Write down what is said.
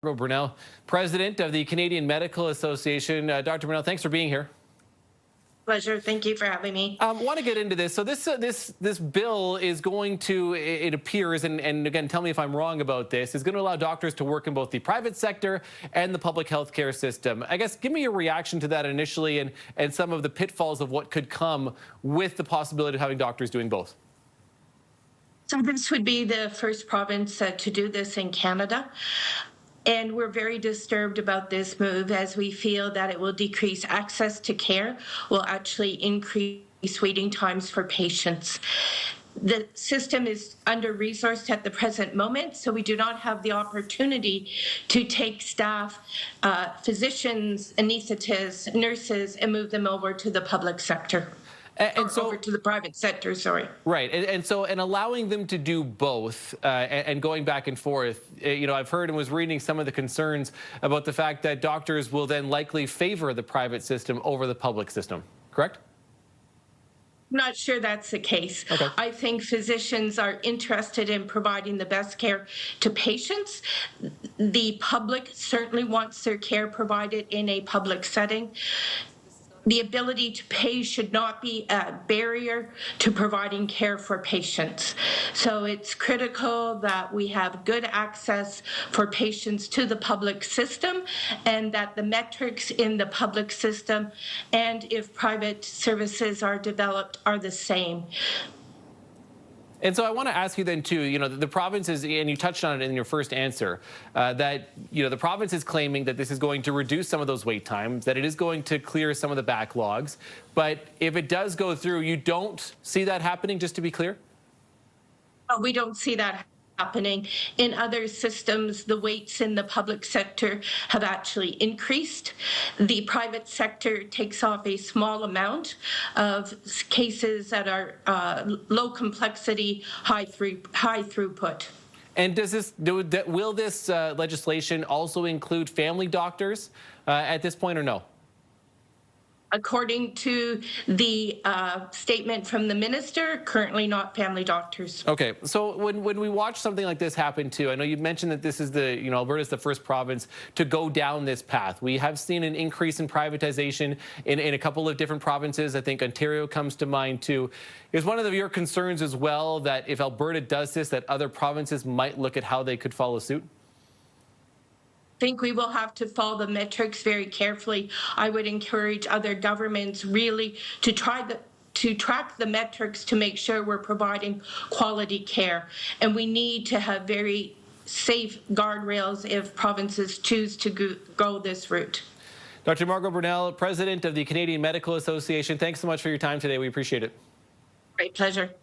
Margot Burnell, president of the Canadian Medical Association. Dr. Burnell, thanks for being here. Pleasure. Thank you for having me. Want to get into this. So this bill is going to, it appears, and again, tell me if I'm wrong about this, is going to allow doctors to work in both the private sector and the public health care system. I guess give me your reaction to that initially and some of the pitfalls of what could come with the possibility of having doctors doing both. So this would be the first province to do this in Canada. And we're very disturbed about this move as we feel that it will decrease access to care, will actually increase waiting times for patients. The system is under-resourced at the present moment, so we do not have the opportunity to take staff, physicians, anesthetists, nurses, and move them over to the public sector. And so over to the private sector, sorry. Right, and allowing them to do both and going back and forth, you know, I've heard and was reading some of the concerns about the fact that doctors will then likely favor the private system over the public system, correct? I'm not sure that's the case. Okay. I think physicians are interested in providing the best care to patients. The public certainly wants their care provided in a public setting. The ability to pay should not be a barrier to providing care for patients. So it's critical that we have good access for patients to the public system and that the metrics in the public system and if private services are developed are the same. And so I want to ask you then, too, you know, the province is, and you touched on it in your first answer, that, you know, the province is claiming that this is going to reduce some of those wait times, that it is going to clear some of the backlogs. But if it does go through, you don't see that happening, just to be clear? We don't see that happening. In other systems, the waits in the public sector have actually increased. The private sector takes off a small amount of cases that are low complexity, high throughput. And will this legislation also include family doctors at this point or no? According to the statement from the minister, currently not family doctors. Okay, so when we watch something like this happen too, I know you mentioned that this is Alberta is the first province to go down this path. We have seen an increase in privatization in a couple of different provinces. I think Ontario comes to mind too. Is one of your concerns as well that if Alberta does this, that other provinces might look at how they could follow suit? I think we will have to follow the metrics very carefully. I would encourage other governments really to track the metrics to make sure we're providing quality care. And we need to have very safe guardrails if provinces choose to go this route. Dr. Margot Burnell, president of the Canadian Medical Association, thanks so much for your time today. We appreciate it. Great pleasure.